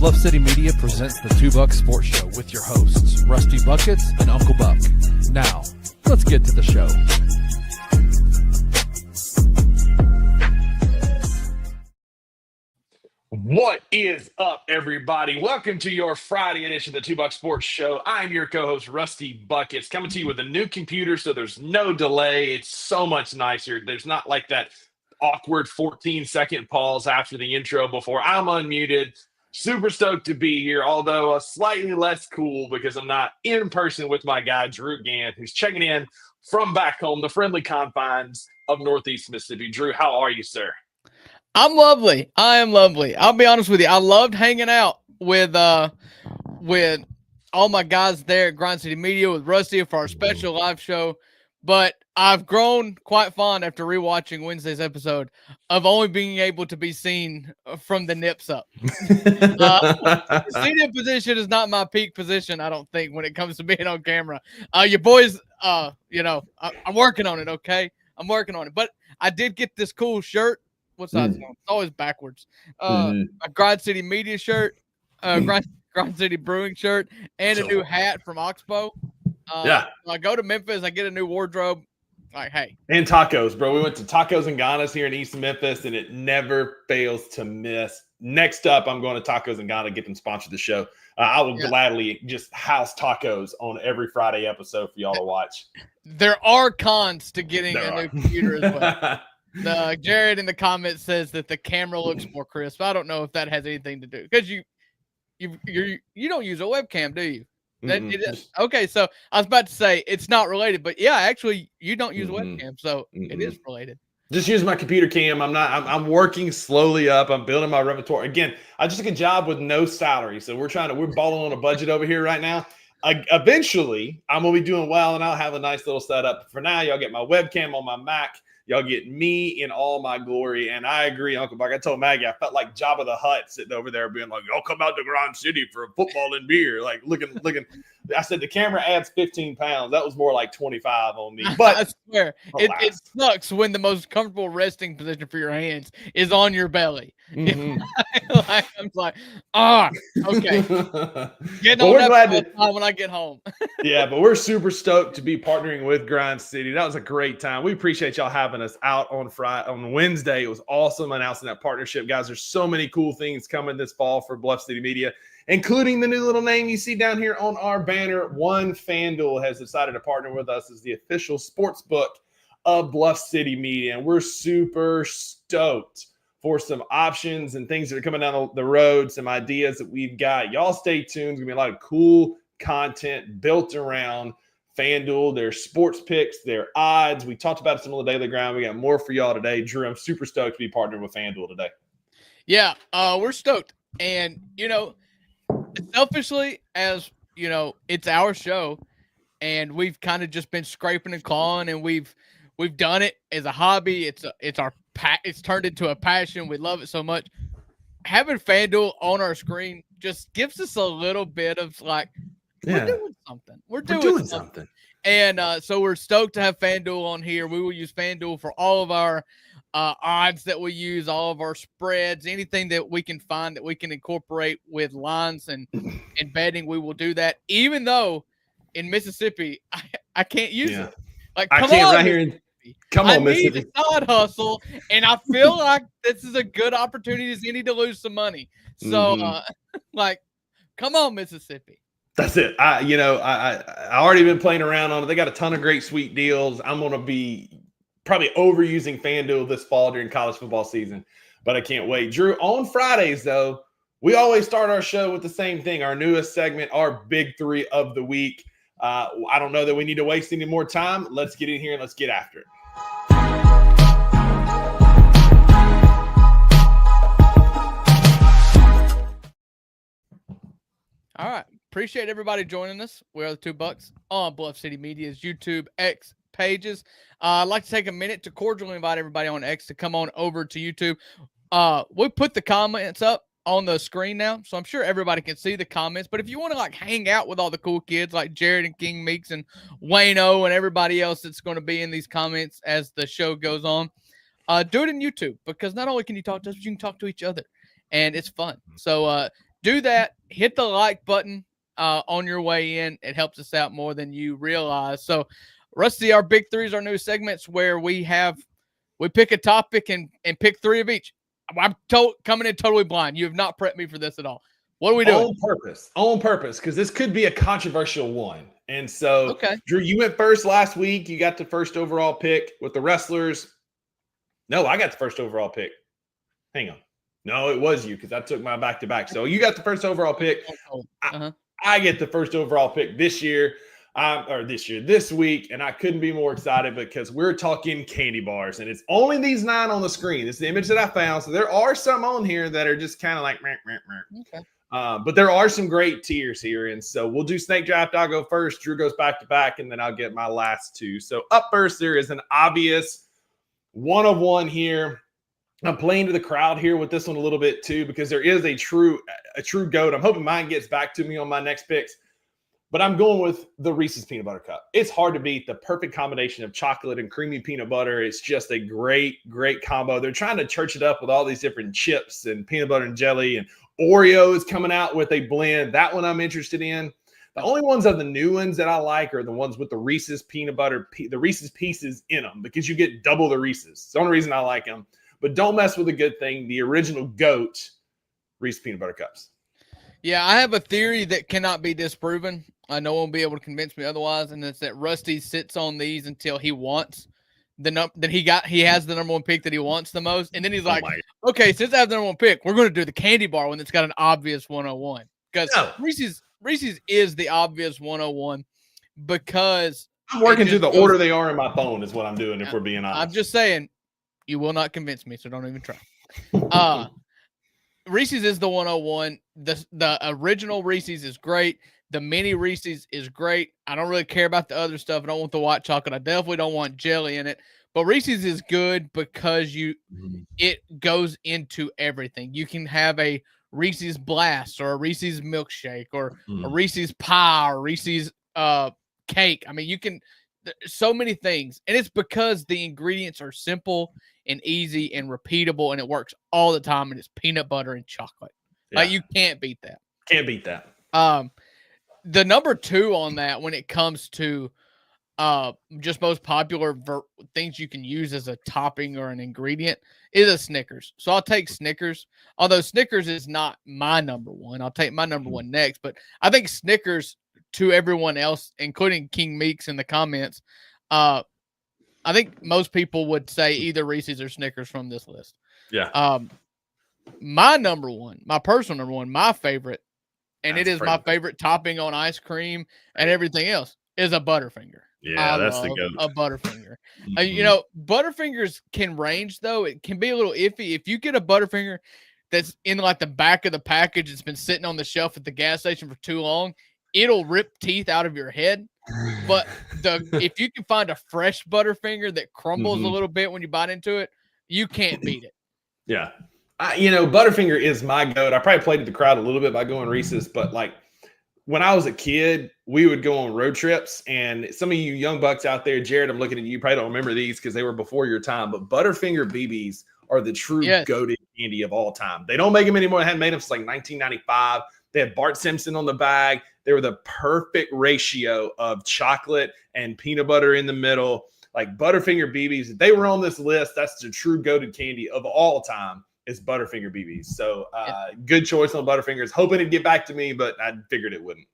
Bluff City Media presents the Two Buck Sports Show with your hosts, Rusty Buckets and Uncle Buck. Now, let's get to the show. What is up, everybody? Welcome to your Friday edition of the Two Buck Sports Show. I'm your co-host, Rusty Buckets, coming to you with a new computer, so there's no delay. It's so much nicer. There's not like that awkward 14-second pause after the intro before I'm unmuted. Super stoked to be here, although slightly less cool because I'm not in person with my guy, Drew Gant, who's checking in from back home, the friendly confines of Northeast Mississippi. Drew, how are you, sir? I'm lovely. I am lovely. I'll be honest with you. I loved hanging out with all my guys there at Grind City Media with Rusty for our special live show. But I've grown quite fond after rewatching Wednesday's episode of only being able to be seen from the nips up. The seated position is not my peak position, I don't think, when it comes to being on camera. Your boys, I'm working on it, okay? I'm working on it. But I did get this cool shirt. What's that? It's always backwards. A Grind City Media shirt, Grind City Brewing shirt, and a new hat from Oxbow. Yeah. I go to Memphis, I get a new wardrobe. Like, hey. And tacos, bro. We went to Tacos and Ghana's here in East Memphis, and it never fails to miss. Next up, I'm going to Tacos and Ghana, get them sponsored the show. I will gladly just house tacos on every Friday episode for y'all to watch. There are cons to getting a new computer as well. Jared in the comments says that the camera looks more crisp. I don't know if that has anything to do because you don't use a webcam, do you? Okay, so I was about to say it's not related, but yeah, actually you don't use a webcam, so it is related. Just use my computer cam. I'm working slowly up. I'm building my repertoire. Again, I just took a job with no salary, so we're balling on a budget over here right now. Eventually, I'm gonna be doing well, and I'll have a nice little setup. For now, y'all get my webcam on my Mac. Y'all get me in all my glory. And I agree, Uncle Buck. I told Maggie, I felt like Jabba the Hutt sitting over there being like, y'all come out to Grand City for a football and beer. Like looking. I said, the camera adds 15 pounds. That was more like 25 on me. But I swear, it sucks when the most comfortable resting position for your hands is on your belly. I'm like, okay. Getting on that when I get home. Yeah, but we're super stoked to be partnering with Grind City. That was a great time. We appreciate y'all having us out on Wednesday. It was awesome announcing that partnership, guys. There's so many cool things coming this fall for Bluff City Media, including the new little name you see down here on our banner. FanDuel has decided to partner with us as the official sports book of Bluff City Media, and we're super stoked for some options and things that are coming down the road, some ideas that we've got. Y'all stay tuned. There's going to be a lot of cool content built around FanDuel, their sports picks, their odds. We talked about some of the daily grind. We got more for y'all today. Drew, I'm super stoked to be partnered with FanDuel today. Yeah, we're stoked. And, selfishly, as, it's our show, and we've kind of just been scraping and clawing, and we've done it as a hobby. It's turned into a passion. We love it so much. Having FanDuel on our screen just gives us a little bit of like, we're doing something. We're doing something. And so we're stoked to have FanDuel on here. We will use FanDuel for all of our odds that we use, all of our spreads, anything that we can find that we can incorporate with lines and betting. We will do that, even though in Mississippi I can't use it. Like, come on, right here. Come on, Mississippi. I need a side hustle, and I feel like this is a good opportunity as any to lose some money. So, come on, Mississippi. That's it. I already been playing around on it. They got a ton of great sweet deals. I'm going to be probably overusing FanDuel this fall during college football season, but I can't wait. Drew, on Fridays, though, we always start our show with the same thing, our newest segment, our big three of the week. I don't know that we need to waste any more time. Let's get in here and let's get after it. All right. Appreciate everybody joining us. We are the Two Bucks on Bluff City Media's YouTube X pages. I'd like to take a minute to cordially invite everybody on X to come on over to YouTube. We put the comments up on the screen now, so I'm sure everybody can see the comments. But if you want to hang out with all the cool kids like Jared and King Meeks and Wayno and everybody else that's going to be in these comments as the show goes on, do it in YouTube, because not only can you talk to us, but you can talk to each other, and it's fun. So do that. Hit the like button on your way in. It helps us out more than you realize. So, Rusty, our big threes are new segments where we pick a topic and pick 3 of each. I'm coming in totally blind. You have not prepped me for this at all. What are we doing? On purpose, because this could be a controversial one. And so, okay. Drew, you went first last week. You got the first overall pick with the wrestlers. No, I got the first overall pick. Hang on. No, it was you because I took my back-to-back. So you got the first overall pick. I get the first overall pick this week, and I couldn't be more excited because we're talking candy bars, and it's only these 9 on the screen. It's the image that I found. So there are some on here that are just kind of like, meh, meh, meh. Okay. But there are some great tiers here, and so we'll do snake draft. I'll go first. Drew goes back-to-back, and then I'll get my last 2. So up first, there is an obvious 1 of 1 here. I'm playing to the crowd here with this one a little bit too, because there is a true GOAT. I'm hoping mine gets back to me on my next picks, but I'm going with the Reese's Peanut Butter Cup. It's hard to beat the perfect combination of chocolate and creamy peanut butter. It's just a great combo. They're trying to church it up with all these different chips and peanut butter and jelly, and Oreo is coming out with a blend. That one I'm interested in. The only ones of the new ones that I like are the ones with the Reese's peanut butter, the Reese's pieces in them, because you get double the Reese's. It's the only reason I like them. But don't mess with a good thing. The original GOAT, Reese's Peanut Butter Cups. Yeah, I have a theory that cannot be disproven. No one will be able to convince me otherwise, and it's that Rusty sits on these until he wants he has the number 1 pick that he wants the most, and then he's like, okay, since I have the number 1 pick, we're going to do the candy bar one that's got an obvious 101. Because Reese's is the obvious 101 because I'm working through the order they are in my phone is what I'm doing, if we're being honest. I'm just saying, you will not convince me, so don't even try. Reese's is the 101. The original Reese's is great. The mini Reese's is great. I don't really care about the other stuff. I don't want the white chocolate. I definitely don't want jelly in it. But Reese's is good because it goes into everything. You can have a Reese's Blast or a Reese's Milkshake or a Reese's Pie or Reese's cake. I mean, you can so many things, and it's because the ingredients are simple and easy and repeatable, and it works all the time, and it's peanut butter and chocolate. Like, you can't beat that. Can't beat that. The number 2 on that, when it comes to just most popular things you can use as a topping or an ingredient, is a Snickers. So I'll take Snickers, although Snickers is not my number 1. I'll take my number 1 next, but I think Snickers, to everyone else, including King Meeks in the comments, I think most people would say either Reese's or Snickers from this list. Yeah. My number 1, my personal number 1, my favorite, and it is my favorite topping on ice cream and everything else, is a Butterfinger. Yeah, that's the GOAT. A Butterfinger. You know, Butterfingers can range, though. It can be a little iffy. If you get a Butterfinger that's in like the back of the package, it's been sitting on the shelf at the gas station for too long, it'll rip teeth out of your head. But if you can find a fresh Butterfinger that crumbles a little bit when you bite into it, you can't beat it. Yeah. Butterfinger is my GOAT. I probably played to the crowd a little bit by going Reese's, but like when I was a kid, we would go on road trips, and some of you young bucks out there, Jared, I'm looking at you, you probably don't remember these because they were before your time, but Butterfinger BBs are the true GOAT candy of all time. They don't make them anymore. They hadn't made them since like 1995. They had Bart Simpson on the bag. They were the perfect ratio of chocolate and peanut butter in the middle. Like Butterfinger BBs, if they were on this list, that's the true GOAT candy of all time. Is Butterfinger BBs. So good choice on Butterfingers. Hoping it'd get back to me, but I figured it wouldn't.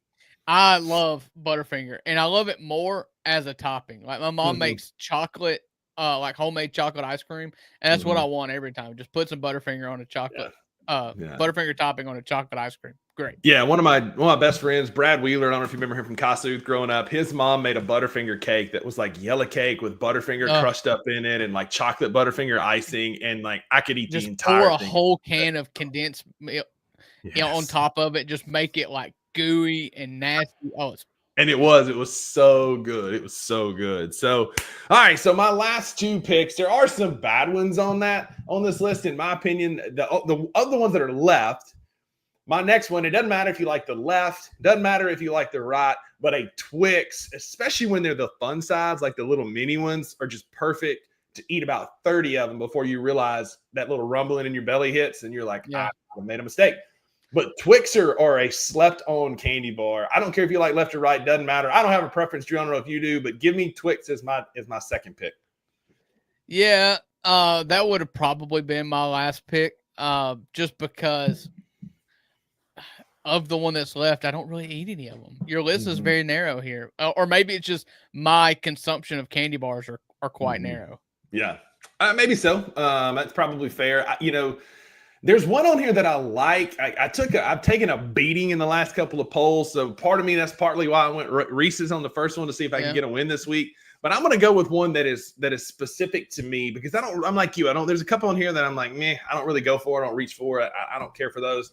I love Butterfinger, and I love it more as a topping. Like my mom makes chocolate, like homemade chocolate ice cream, and that's what I want every time. Just put some Butterfinger on a chocolate, Butterfinger topping on a chocolate ice cream. Great. Yeah, one of my best friends, Brad Wheeler. I don't know if you remember him from Kossuth growing up. His mom made a Butterfinger cake that was like yellow cake with Butterfinger crushed up in it and like chocolate Butterfinger icing, and like I could eat the entire pour a whole can of condensed milk, on top of it. Just make it like gooey and nasty. And it was so good. It was so good. So, all right. So my last 2 picks, there are some bad ones on this list, in my opinion. The other ones that are left. My next one, it doesn't matter if you like the left, doesn't matter if you like the right, but a Twix, especially when they're the fun size, like the little mini ones, are just perfect to eat about 30 of them before you realize that little rumbling in your belly hits and you're like, I made a mistake. But Twix are a slept-on candy bar. I don't care if you like left or right; doesn't matter. I don't have a preference, Drew. I don't know if you do, but give me Twix as my second pick. Yeah, that would have probably been my last pick, just because of the one that's left. I don't really eat any of them. Your list is very narrow here, or maybe it's just my consumption of candy bars are quite narrow. Yeah, maybe so. That's probably fair. There's one on here that I like. I've taken a beating in the last couple of polls, so part of me, that's partly why I went Reese's on the first one to see if I can get a win this week. But I'm going to go with one that is specific to me, because I'm like you. There's a couple on here that I'm like, meh, I don't really go for it. I don't reach for it. I don't care for those.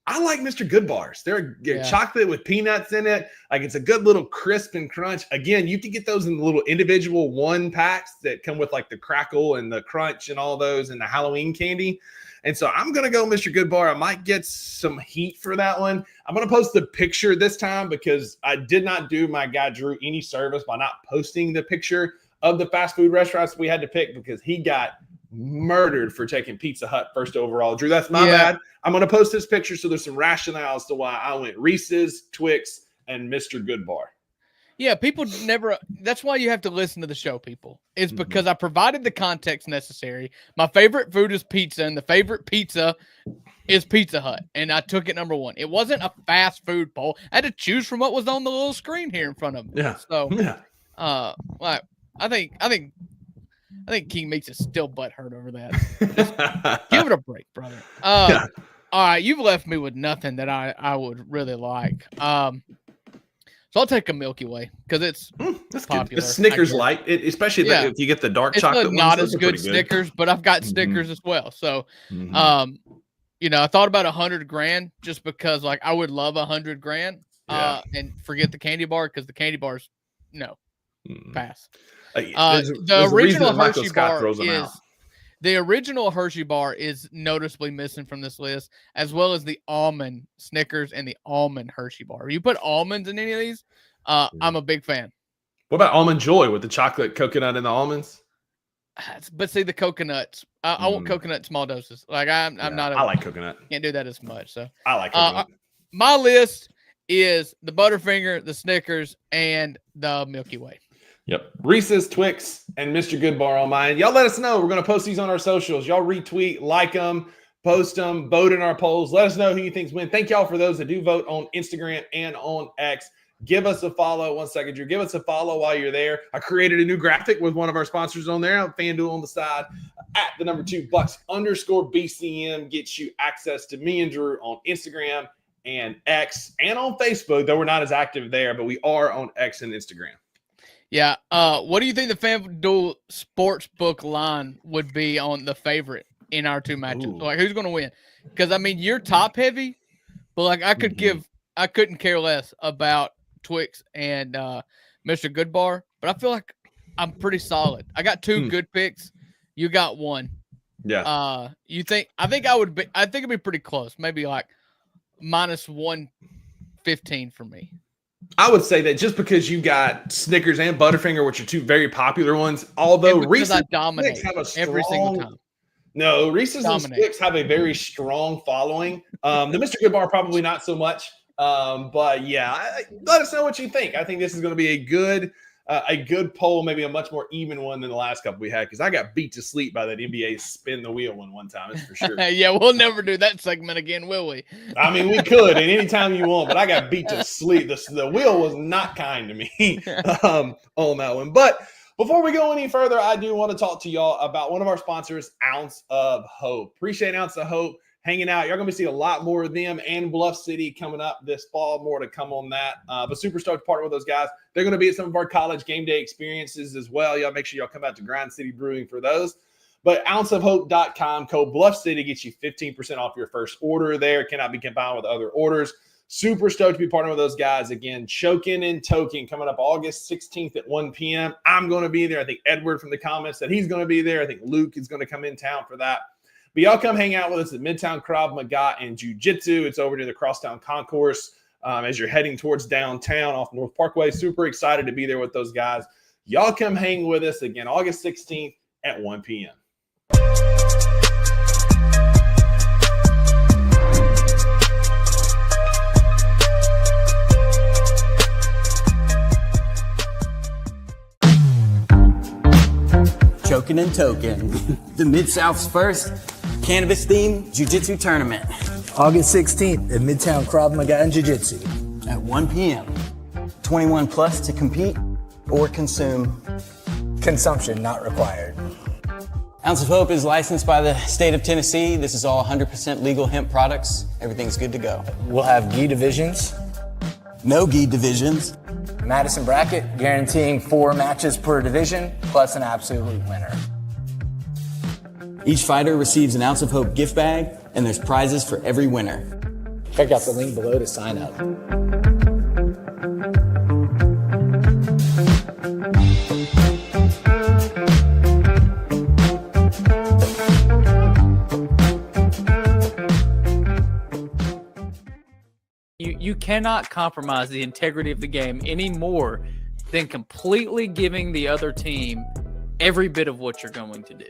I like Mr. Good Bars. They're chocolate with peanuts in it. Like, it's a good little crisp and crunch. Again, you can get those in the little individual one packs that come with like the crackle and the crunch and all those and the Halloween candy. And so I'm going to go Mr. Good Bar. I might get some heat for that one. I'm going to post the picture this time because I did not do my guy Drew any service by not posting the picture of the fast food restaurants we had to pick, because he got murdered for taking Pizza Hut first overall. Drew, that's my bad. I'm going to post this picture so there's some rationale as to why I went Reese's, Twix, and Mr. Good Bar. Yeah, people never – that's why you have to listen to the show, people. It's because I provided the context necessary. My favorite food is pizza, and the favorite pizza is Pizza Hut, and I took it number one. It wasn't a fast food poll. I had to choose from what was on the little screen here in front of me. Yeah. So, I think King Meats is still butthurt over that. Just give it a break, brother. All right, you've left me with nothing that I would really like. So I'll take a Milky Way because it's popular. Good. The Snickers Light, especially if you get the dark chocolate. It's not as good Snickers, but I've got Snickers as well. So, I thought about $100,000 just because, like, I would love $100,000 and forget the candy bar, because the candy bars, pass. The original Hershey bar is noticeably missing from this list, as well as the almond Snickers and the almond Hershey bar. If you put almonds in any of these, I'm a big fan. What about Almond Joy with the chocolate coconut and the almonds? But see, the coconuts, I want coconut in small doses. Like, I'm not. I like coconut. Can't do that as much. So I like coconut. My list is the Butterfinger, the Snickers, and the Milky Way. Yep. Reese's, Twix, and Mr. Good Bar on mine. Y'all let us know. We're going to post these on our socials. Y'all retweet, like them, post them, vote in our polls. Let us know who you think's win. Thank y'all for those that do vote on Instagram and on X. Give us a follow. 1 second, Drew. Give us a follow while you're there. I created a new graphic with one of our sponsors on there. FanDuel on the side. At the number 2 Bucks_BCM gets you access to me and Drew on Instagram and X and on Facebook, though we're not as active there, but we are on X and Instagram. Yeah. What do you think the FanDuel Sportsbook line would be on the favorite in our two matchups? Like, who's going to win? Because, I mean, you're top heavy, but, like, I couldn't care less about Twix and Mr. Good Bar, but I feel like I'm pretty solid. I got 2 good picks. You got 1. Yeah. I think it'd be pretty close. Maybe like minus 115 for me. I would say that just because you got Snickers and Butterfinger, which are 2 very popular ones, although Reese's dominate have a strong, every single time. No, Reese's and Sticks have a very strong following. The Mr. Good Bar probably not so much. But yeah, let us know what you think. I think this is going to be a good poll, maybe a much more even one than the last couple we had, because I got beat to sleep by that NBA spin the wheel one time. That's for sure. Yeah, we'll never do that segment again, will we? I mean, we could, and anytime you want, but I got beat to sleep. The wheel was not kind to me on that one. But before we go any further, I do want to talk to y'all about one of our sponsors, Ounce of Hope. Appreciate Ounce of Hope hanging out. You're going to see a lot more of them and Bluff City coming up this fall. More to come on that. But super stoked to partner with those guys. They're going to be at some of our college game day experiences as well. Y'all make sure y'all come out to Grind City Brewing for those. But ounceofhope.com, code Bluff City gets you 15% off your first order there. Cannot be combined with other orders. Super stoked to be partnering with those guys. Again, Chokin and Token coming up August 16th at 1 p.m. I'm going to be there. I think Edward from the comments said he's going to be there. I think Luke is going to come in town for that. But y'all come hang out with us at Midtown Krav Maga and Jiu-Jitsu. It's over near the Crosstown Concourse as you're heading towards downtown off North Parkway. Super excited to be there with those guys. Y'all come hang with us again August 16th at 1 p.m. Token and Token, the Mid-South's first cannabis-themed jiu-jitsu tournament. August 16th at Midtown Krav Maga and Jiu-Jitsu. At 1 p.m. 21 plus to compete or consume. Consumption not required. Ounce of Hope is licensed by the state of Tennessee. This is all 100% legal hemp products. Everything's good to go. We'll have gi divisions. No gi divisions. Madison bracket guaranteeing 4 matches per division plus an absolute winner. Each fighter receives an Ounce of Hope gift bag, and there's prizes for every winner. Check out the link below to sign up. You cannot compromise the integrity of the game any more than completely giving the other team every bit of what you're going to do.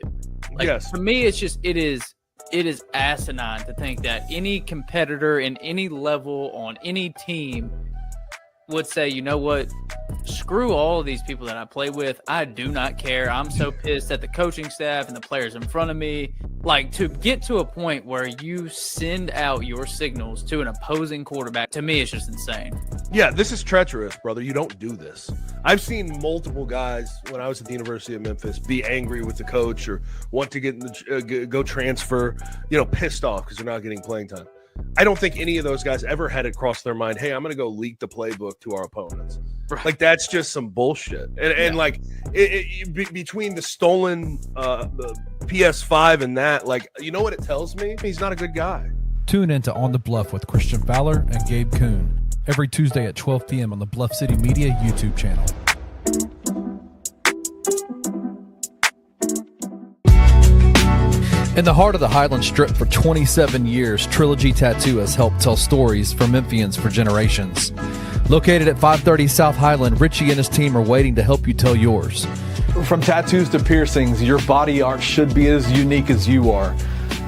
Like, yes. For me, it is asinine to think that any competitor in any level on any team would say, you know what, screw all of these people that I play with. I do not care. I'm so pissed at the coaching staff and the players in front of me. Like, to get to a point where you send out your signals to an opposing quarterback, to me, it's just insane. Yeah, this is treacherous, brother. You don't do this. I've seen multiple guys when I was at the University of Memphis be angry with the coach or want to get in the, go transfer, pissed off because they're not getting playing time. I don't think any of those guys ever had it cross their mind, hey, I'm going to go leak the playbook to our opponents. Right. Like, that's just some bullshit. And like, between the stolen the PS5 and that, like, you know what it tells me? He's not a good guy. Tune in to On the Bluff with Christian Fowler and Gabe Kuhn every Tuesday at 12 p.m. on the Bluff City Media YouTube channel. In the heart of the Highland Strip for 27 years, Trilogy Tattoo has helped tell stories for Memphians for generations. Located at 530 South Highland, Richie and his team are waiting to help you tell yours. From tattoos to piercings, your body art should be as unique as you are.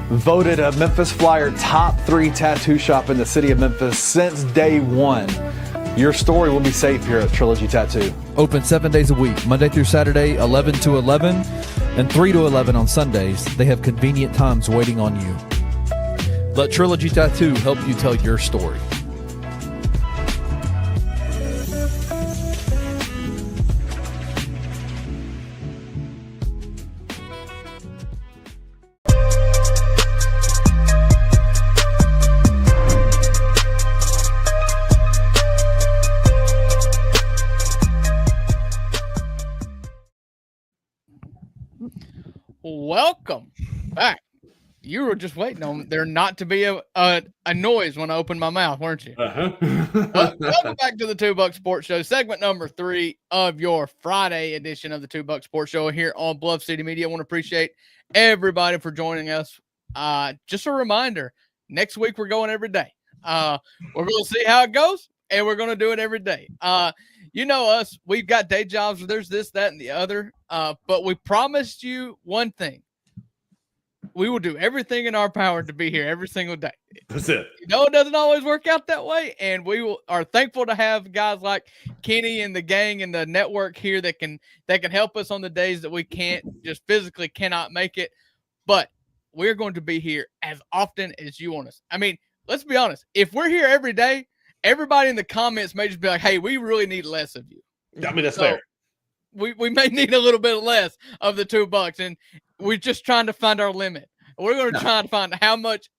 Voted a Memphis Flyer top 3 tattoo shop in the city of Memphis since day one. Your story will be safe here at Trilogy Tattoo. Open 7 days a week, Monday through Saturday, 11 to 11, and 3 to 11 on Sundays. They have convenient times waiting on you. Let Trilogy Tattoo help you tell your story. Welcome back. You were just waiting on there not to be a noise when I opened my mouth, weren't you? Welcome back to the $2 Sports Show, segment number 3 of your Friday edition of the $2 Sports Show here on Bluff City Media. I want to appreciate everybody for joining us. Just a reminder, next week we're going every day. We're going to see how it goes, and we're going to do it every day. You know us, we've got day jobs where there's this, that, and the other. But we promised you one thing. We will do everything in our power to be here every single day. That's it. It doesn't always work out that way. And we are thankful to have guys like Kenny and the gang and the network here that can help us on the days that we can't, just physically cannot make it. But we're going to be here as often as you want us. I mean, let's be honest. If we're here every day, everybody in the comments may just be like, hey, we really need less of you. I mean, that's fair. We may need a little bit less of the $2, and we're just trying to find our limit. We're going to try and find how much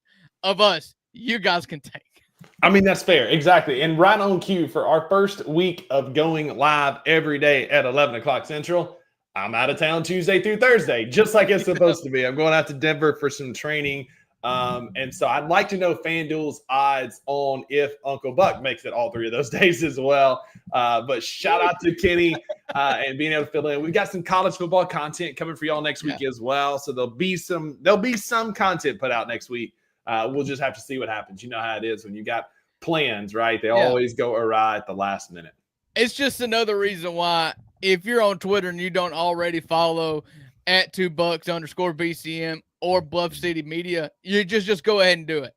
of us you guys can take. I mean, that's fair. Exactly. And right on cue for our first week of going live every day at 11 o'clock Central, I'm out of town Tuesday through Thursday, just like it's supposed to be. I'm going out to Denver for some training. And so I'd like to know FanDuel's odds on if Uncle Buck makes it all 3 of those days as well. But shout out to Kenny and being able to fill in. We've got some college football content coming for y'all next week as well. So there'll be some content put out next week. We'll just have to see what happens. You know how it is when you got plans, right? They always go awry at the last minute. It's just another reason why, if you're on Twitter and you don't already follow at @2bucks_BCM or Bluff City Media, you just go ahead and do it.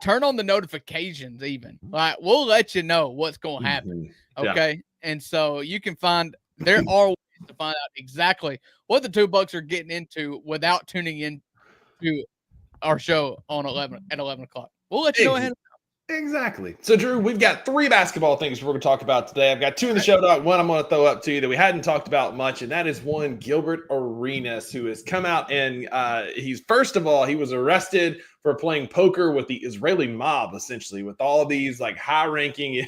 Turn on the notifications even. We'll let you know what's going to happen. Okay. And so you can find, there are to find out exactly what the two Bucks are getting into without tuning in to our show on 11 o'clock. We'll let you know ahead of time. Exactly. So, Drew, we've got 3 basketball things we're going to talk about today. I've got 2 in the show doc. One I'm going to throw up to you that we hadn't talked about much, and that is one Gilbert Arenas, who has come out and he was arrested for playing poker with the Israeli mob, essentially, with all these like high-ranking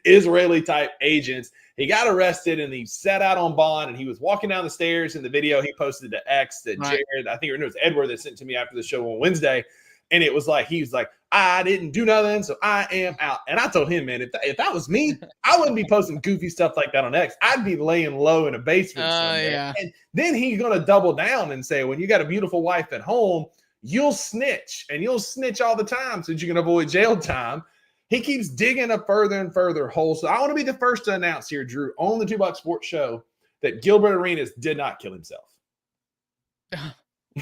Israeli type agents. He got arrested and he set out on bond, and he was walking down the stairs in the video he posted to X that Jared, I think it was Edward that sent to me after the show on Wednesday. And it was like, he was like, I didn't do nothing, so I am out. And I told him, man, if that was me, I wouldn't be posting goofy stuff like that on X. I'd be laying low in a basement somewhere. Yeah. And then he's going to double down and say, when you got a beautiful wife at home, you'll snitch. And you'll snitch all the time so that you can avoid jail time. He keeps digging a further and further hole. So I want to be the first to announce here, Drew, on the 2 Buck Sports Show, that Gilbert Arenas did not kill himself.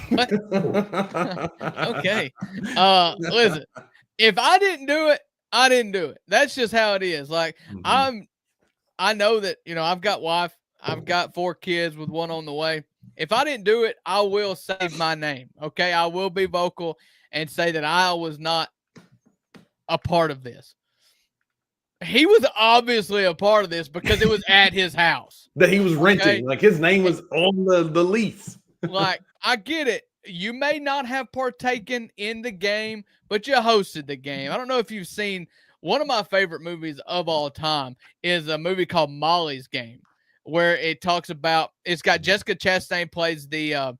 What? Okay. Listen, if I didn't do it, I didn't do it. That's just how it is. Like, I know that, I've got wife, I've got 4 kids with 1 on the way. If I didn't do it, I will save my name. Okay. I will be vocal and say that I was not a part of this. He was obviously a part of this because it was at his house that he was renting. Like, his name was on the lease. Like, I get it. You may not have partaken in the game, but you hosted the game. I don't know if you've seen one of my favorite movies of all time is a movie called Molly's Game, where it talks about, it's got Jessica Chastain plays the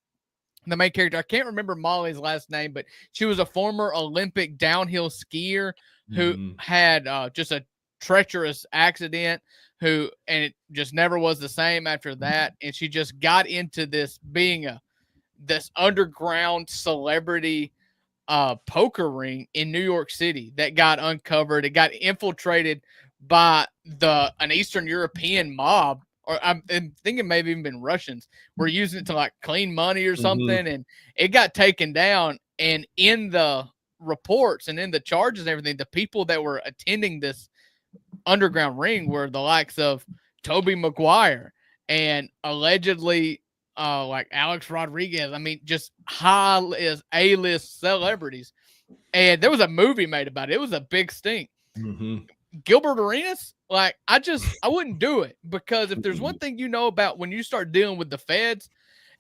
main character. I can't remember Molly's last name, but she was a former Olympic downhill skier who had just a treacherous accident and it just never was the same after that. And she just got into this being this underground celebrity poker ring in New York City that got uncovered. It got infiltrated by an Eastern European mob, or I'm thinking maybe even been Russians, were using it to like clean money or something. And it got taken down. And in the reports and in the charges and everything, the people that were attending this underground ring were the likes of Tobey Maguire and allegedly like Alex Rodriguez. I mean, just A-list celebrities. And there was a movie made about it. It was a big stink. Gilbert Arenas, like, I wouldn't do it, because if there's one thing about when you start dealing with the feds,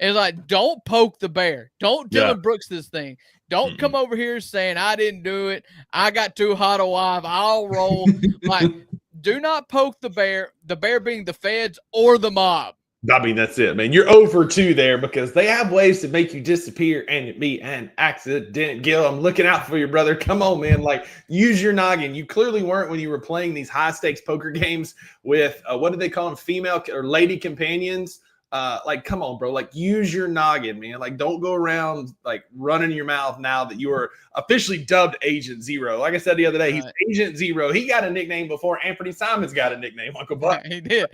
it's like, don't poke the bear. Don't Dylan Brooks this thing. Don't come over here saying I didn't do it. I got too hot a wife. I'll roll. Like, do not poke the bear being the feds or the mob. I mean, that's it, man. You're over 2 there, because they have ways to make you disappear and it be an accident. Gil, I'm looking out for you, brother. Come on, man. Like, use your noggin. You clearly weren't when you were playing these high stakes poker games with what did they call them? Female or lady companions. Like, come on, bro. Like, use your noggin, man. Like, don't go around like running your mouth now that you are officially dubbed Agent Zero. Like I said the other day, he's Agent Zero. He got a nickname before Anthony Simons got a nickname, Uncle Buck. He did.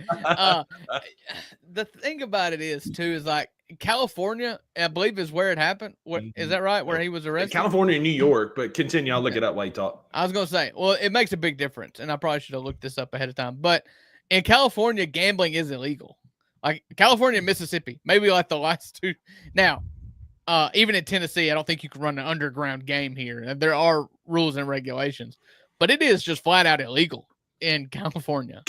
The thing about it is, too, is like California, I believe, is where it happened. Is that right? Where he was arrested? California and New York, but continue. I'll look it up while you talk. I was going to say, well, it makes a big difference, and I probably should have looked this up ahead of time. But in California, gambling is illegal. Like California and Mississippi, maybe like the last 2. Now, even in Tennessee, I don't think you can run an underground game here. There are rules and regulations, but it is just flat out illegal in California.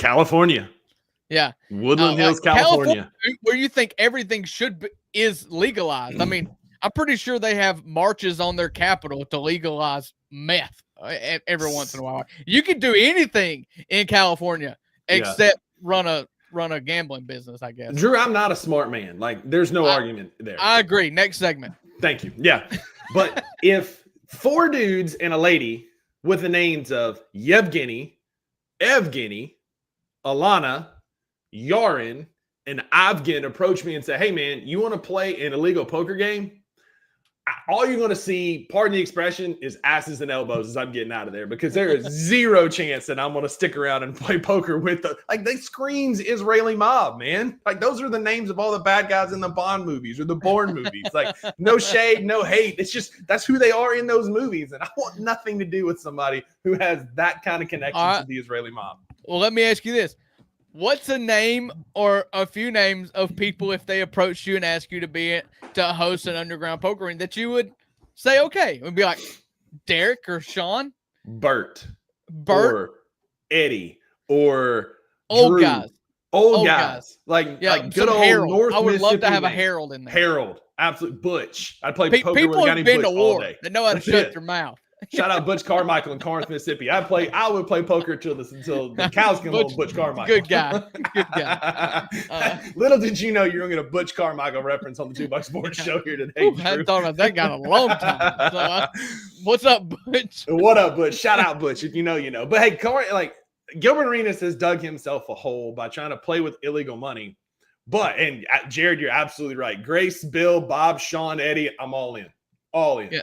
Yeah. Woodland Hills, California. Where you think everything is legalized. I mean, I'm pretty sure they have marches on their capital to legalize meth every once in a while. You can do anything in California except run a gambling business, I guess. Drew, I'm not a smart man. Like, there's no argument there. I agree. Next segment. Thank you. Yeah. But if 4 dudes and a lady with the names of Yevgeny, Evgeny, Alana, Yarin, and Avgin approach me and say, hey, man, you want to play an illegal poker game? All you're going to see, pardon the expression, is asses and elbows as I'm getting out of there, because there is zero chance that I'm going to stick around and play poker with they screams Israeli mob, man. Like, those are the names of all the bad guys in the Bond movies or the Bourne movies. Like, no shade, no hate. It's just, that's who they are in those movies. And I want nothing to do with somebody who has that kind of connection to the Israeli mob. Well, let me ask you this. What's a name or a few names of people if they approached you and asked you to host an underground poker ring that you would say okay? It would be like Derek or Sean, Bert, Bert, or Eddie, or old Drew. guys. Old guys. Like good some old Harold. North I would love to Mississippi have a name. Harold in there. Harold, absolute Butch. I'd play poker with People a guy have named been Butch to all war day. that know how to That's shut it. their mouth. Shout out Butch Carmichael in Corinth, Mississippi. I would play poker until the cows come home. Butch Carmichael, Good guy, good guy. Little did you know you're going to get a Butch Carmichael reference on the 2 Buck Sports Show here today. Ooh, I hadn't thought about that guy in a long time. So, what's up, Butch? What up, Butch? Shout out Butch. If you know, you know. But hey, Gilbert Arenas has dug himself a hole by trying to play with illegal money. But and Jared, you're absolutely right. Grace, Bill, Bob, Sean, Eddie, I'm all in. All in. Yeah.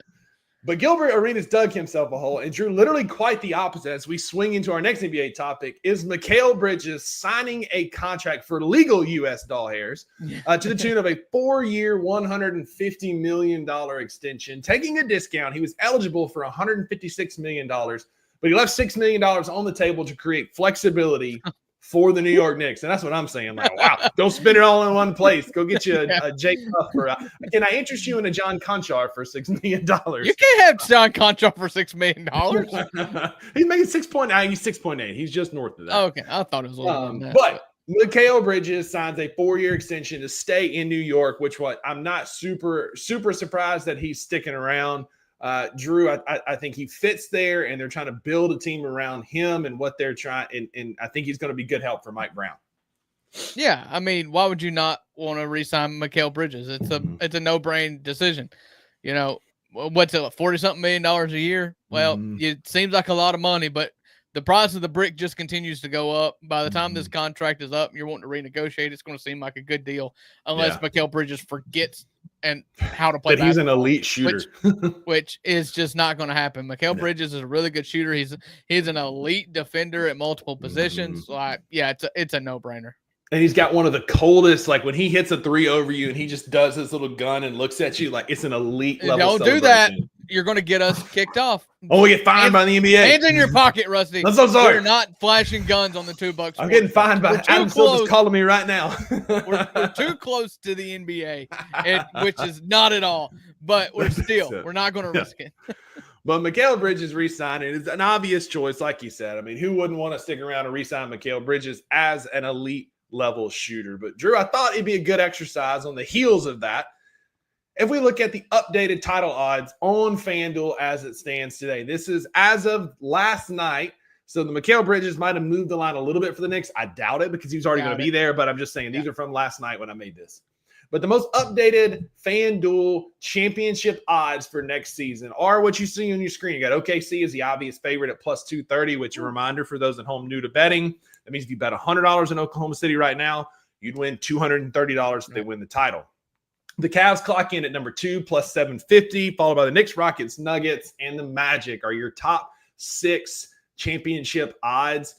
But Gilbert Arenas dug himself a hole and drew literally quite the opposite. As we swing into our next NBA topic, is Mikal Bridges signing a contract for legal U.S. doll hairs to the tune of a 4-year, $150 million extension. Taking a discount, he was eligible for $156 million, but he left $6 million on the table to create flexibility for the New York Knicks. And that's what I'm saying. Like, wow, don't spend it all in one place. Go get you a Jake Huff for can I interest you in a John Conchar for $6 million? You can't have John Conchar for $6 million. He's making 6.9. He's 6.8. He's just north of that. Okay, I thought it was a little than that. But Mikal Bridges signs a 4-year extension to stay in New York, which I'm not super surprised that he's sticking around. Drew, I think he fits there, and they're trying to build a team around him and what they're trying. And I think he's going to be good help for Mike Brown. Yeah, I mean, why would you not want to re-sign Mikal Bridges? It's a no-brain decision. You know, what's it, $40-something million a year? Well, it seems like a lot of money, but the price of the brick just continues to go up. By the time this contract is up, you're wanting to renegotiate, it's going to seem like a good deal, unless Mikal Bridges forgets and how to play. But he's an elite shooter, which is just not going to happen. Mikal Bridges is a really good shooter. He's an elite defender at multiple positions. Like, yeah, it's a no-brainer. And he's got one of the coldest, like when he hits a 3 over you and he just does his little gun and looks at you like it's an elite level. Don't do that. You're going to get us kicked off. Oh, we get fined by the NBA. Hands in your pocket, Rusty. I'm so sorry. You're not flashing guns on the 2 Bucks. I'm getting fined by Adam Silver's calling me right now. we're too close to the NBA, which is not at all. But we're not going to risk it. But Mikal Bridges re-signing is an obvious choice, like you said. I mean, who wouldn't want to stick around and re-sign Mikal Bridges as an elite level shooter? But Drew, I thought it'd be a good exercise on the heels of that. If we look at the updated title odds on FanDuel as it stands today, this is as of last night. So the Mikal Bridges might have moved the line a little bit for the Knicks. I doubt it because he was already going to be there, but I'm just saying these are from last night when I made this. But the most updated FanDuel championship odds for next season are what you see on your screen. You got OKC as the obvious favorite at plus 230, which a reminder for those at home new to betting. That means if you bet $100 in Oklahoma City right now, you'd win $230 if they win the title. The Cavs clock in at number 2, plus 750, followed by the Knicks, Rockets, Nuggets, and the Magic are your top 6 championship odds.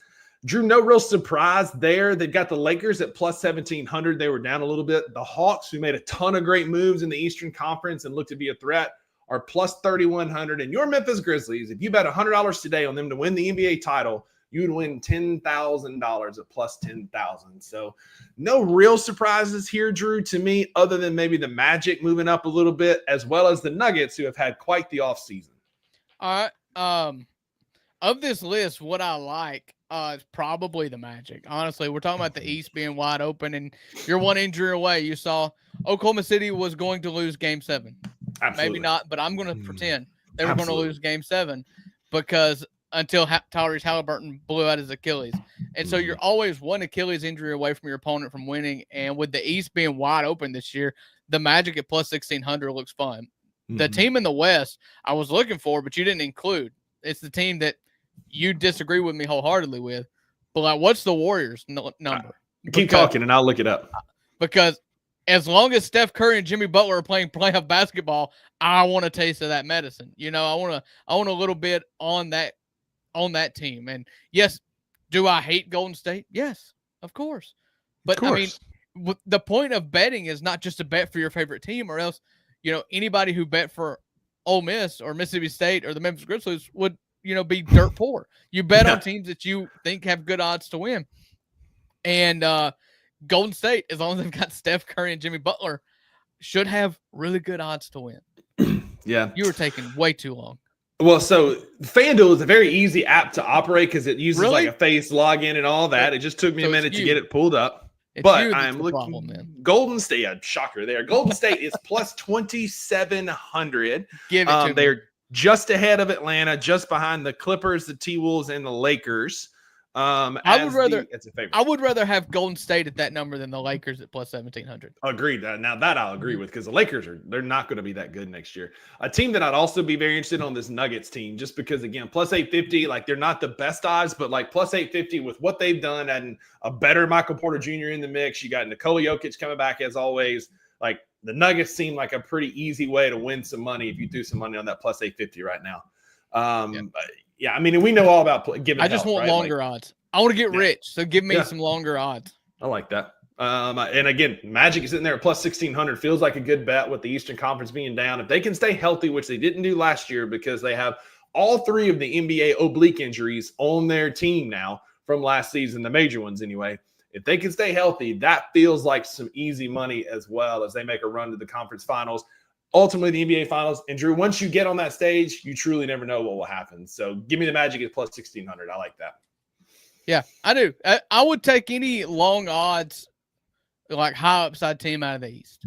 Drew, no real surprise there. They've got the Lakers at plus 1,700. They were down a little bit. The Hawks, who made a ton of great moves in the Eastern Conference and look to be a threat, are plus 3,100. And your Memphis Grizzlies, if you bet $100 today on them to win the NBA title, you would win $10,000 at plus 10,000. So no real surprises here, Drew, to me, other than maybe the Magic moving up a little bit, as well as the Nuggets, who have had quite the offseason. All right. Of this list, what I like is probably the Magic. Honestly, we're talking about the East being wide open, and you're one injury away. You saw Oklahoma City was going to lose Game 7. Absolutely. Maybe not, but I'm going to pretend they were going to lose Game 7 because until Tyrese Halliburton blew out his Achilles. And so you're always one Achilles injury away from your opponent from winning. And with the East being wide open this year, the Magic at plus 1,600 looks fun. The team in the West I was looking for, but you didn't include. It's the team that you disagree with me wholeheartedly with. But like, what's the Warriors number? Keep talking and I'll look it up. Because as long as Steph Curry and Jimmy Butler are playing playoff basketball, I want a taste of that medicine. You know, I want a little bit on that team. And yes, do I hate Golden State? Yes, of course. But I mean, the point of betting is not just to bet for your favorite team, or else, you know, anybody who bet for Ole Miss or Mississippi State or the Memphis Grizzlies would, you know, be dirt poor. You bet on teams that you think have good odds to win. And Golden State, as long as they've got Steph Curry and Jimmy Butler, should have really good odds to win. Yeah. You were taking way too long. Well, so FanDuel is a very easy app to operate because it uses Really? like a face login and all that. It just took me So a it's minute to you. get it pulled up. It's But you that's I'm the looking. problem, man. Golden State, shocker there. Golden State is plus 2,700. Give it to me. They're just ahead of Atlanta, just behind the Clippers, the T-Wolves, and the Lakers. I would rather as a favorite. I would rather have Golden State at that number than the Lakers at plus 1,700. Agreed. Now that I'll agree with because the Lakers they're not going to be that good next year. A team that I'd also be very interested on this Nuggets team, just because again, plus 850, like they're not the best odds, but like plus 850 with what they've done and a better Michael Porter Jr. in the mix. You got Nikola Jokic coming back as always. Like the Nuggets seem like a pretty easy way to win some money if you threw some money on that plus 850 right now. Yeah, I mean, we know all about giving. I just help, want right? longer odds. I want to get Yeah. rich, so give me Yeah. some longer odds. I like that. And again, Magic is sitting there at plus 1,600. Feels like a good bet with the Eastern Conference being down. If they can stay healthy, which they didn't do last year because they have all three of the NBA oblique injuries on their team now from last season, the major ones anyway. If they can stay healthy, that feels like some easy money as well as they make a run to the conference finals. Ultimately, the NBA finals. And Drew, once you get on that stage, you truly never know what will happen. So give me the Magic at plus 1,600. I like that. Yeah, I do. I would take any long odds, like high upside team out of the East.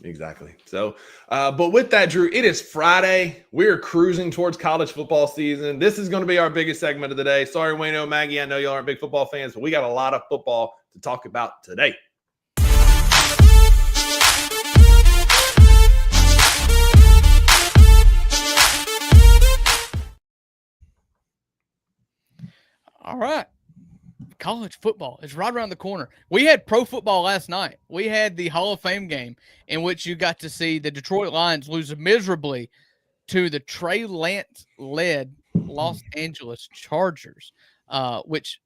Exactly. So, but with that, Drew, it is Friday. We're cruising towards college football season. This is going to be our biggest segment of the day. Sorry, Wayno, Maggie. I know y'all aren't big football fans, but we got a lot of football to talk about today. All right. College football is right around the corner. We had pro football last night. We had the Hall of Fame game in which you got to see the Detroit Lions lose miserably to the Trey Lance-led Los Angeles Chargers, which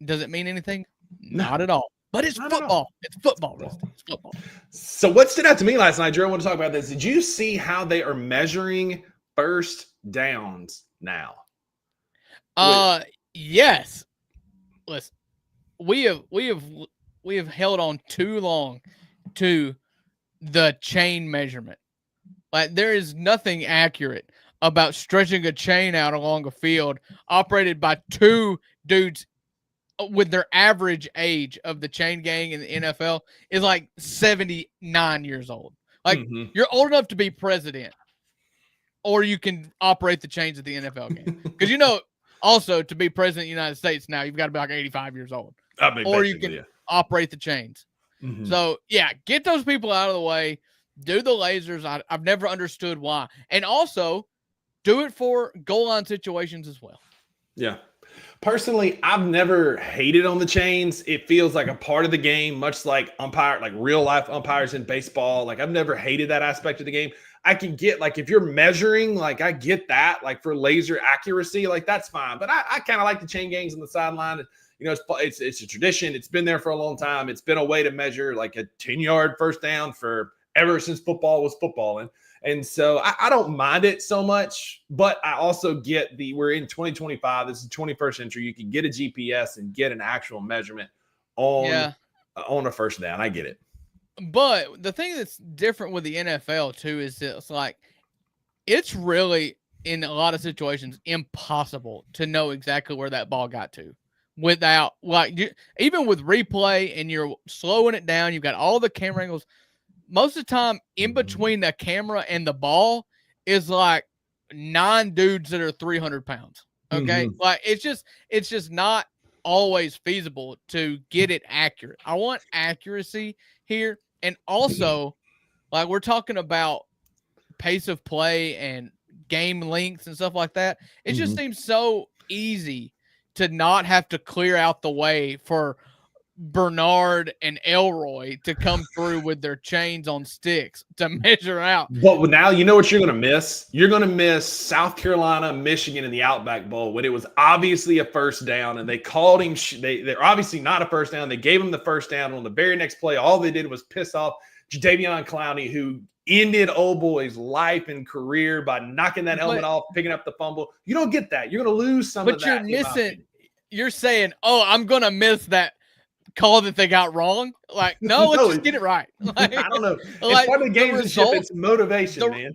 doesn't mean anything. Not at all. But it's Not at all. football. It's football, Rusty. It's football. So what stood out to me last night, Drew, I want to talk about this. Did you see how they are measuring first downs now? Yes. Listen, we have held on too long to the chain measurement. Like there is nothing accurate about stretching a chain out along a field operated by two dudes with their average age of the chain gang in the NFL is like 79 years old. Like you're old enough to be president, or you can operate the chains at the NFL game. Because also, to be president of the United States now, you've got to be like 85 years old. Or you can operate the chains. So, yeah, get those people out of the way. Do the lasers. I've never understood why. And also, do it for goal line situations as well. Yeah. Personally, I've never hated on the chains. It feels like a part of the game, much like real life umpires in baseball. Like I've never hated that aspect of the game. I can get like if you're measuring, like I get that, like for laser accuracy, like that's fine. But I kind of like the chain gangs on the sideline. It's a tradition. It's been there for a long time. It's been a way to measure like a 10-yard first down for ever since football was footballing. And so I don't mind it so much, but I also get we're in 2025. This is the 21st century. You can get a GPS and get an actual measurement on a first down. I get it. But the thing that's different with the NFL too is it's like it's really in a lot of situations impossible to know exactly where that ball got to without even with replay and you're slowing it down. You've got all the camera angles. Most of the time in between the camera and the ball is like 9 dudes that are 300 pounds. Okay. Like it's just not always feasible to get it accurate. I want accuracy here. And also, like we're talking about pace of play and game lengths and stuff like that. It just seems so easy to not have to clear out the way for Bernard and Elroy to come through with their chains on sticks to measure out. But now you know what you're going to miss? You're going to miss South Carolina, Michigan in the Outback Bowl when it was obviously a first down and they called him. They're obviously not a first down. They gave him the first down on the very next play. All they did was piss off Jadeveon Clowney, who ended old boy's life and career by knocking that helmet off, picking up the fumble. You don't get that. You're going to lose some of that. But you're missing. You're saying, "Oh, I'm going to miss that call that they got wrong. Like, no, let's just get it right. Like, I don't know. like, It's part of the game's result- it's motivation, man.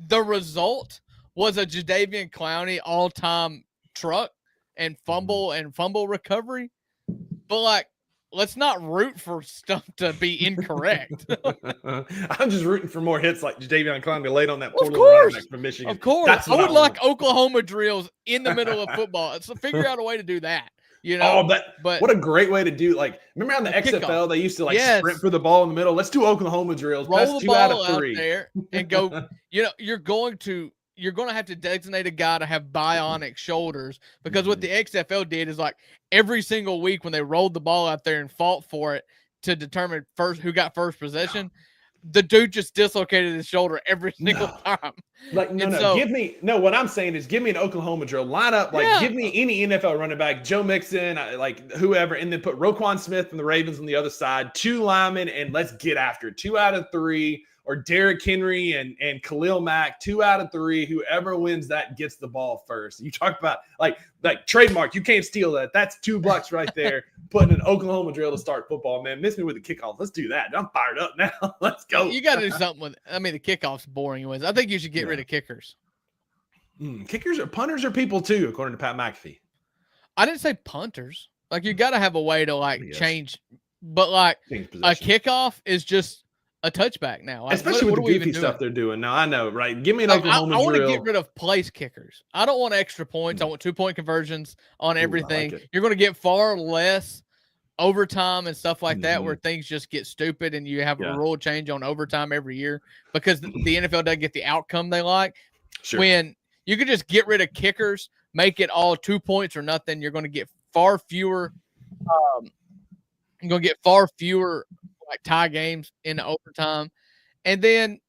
The result was a Jadeveon Clowney all-time truck and fumble recovery. But like, let's not root for stuff to be incorrect. I'm just rooting for more hits like Jadeveon Clowney laid on that Of portal running course. back from Michigan. Of course. That's I what would want. like Oklahoma drills in the middle of football. So figure out a way to do that. You know, Oh, but what a great way to do. Like, remember on the XFL, kickoff. they used to like Yes. sprint for the ball in the middle. Let's do Oklahoma drills. roll Best the 2 out ball of out 3. there and go. You know, you're going to have to designate a guy to have bionic shoulders, because what the XFL did is like every single week when they rolled the ball out there and fought for it to determine first who got first possession, the dude just dislocated his shoulder every single time. Like, no, And no. so- What I'm saying is give me an Oklahoma drill. Line up, like, Yeah. give me any NFL running back, Joe Mixon, like whoever, and then put Roquan Smith from the Ravens on the other side, 2 linemen, and let's get after it. 2 out of 3, or Derrick Henry and Khalil Mack, 2 out of 3. Whoever wins that gets the ball first. You talk about like trademark. You can't steal that. That's $2 right there. Putting an Oklahoma drill to start football, man. Miss me with the kickoff. Let's do that. I'm fired up now. Let's go. You got to do something with it. I mean, the kickoff's boring anyways. I think you should get rid of kickers. Kickers or punters are people too, according to Pat McAfee. I didn't say punters. Like, you got to have a way to like Yes. change. But like Change a possession. kickoff is just a touchback now. Like, Especially what with are the we goofy even stuff doing? they're doing now. I know, right? Give me an Like, I Oklahoma want to drill. get rid of place kickers. I don't want extra points. I want 2-point conversions on I like everything. it. You're going to get far less overtime and stuff like that, where things just get stupid and you have Yeah. a rule change on overtime every year because the NFL doesn't get the outcome they like. Sure. When you could just get rid of kickers, make it all 2 points or nothing, you're going to get far fewer. You're going to get far fewer like tie games in overtime, and then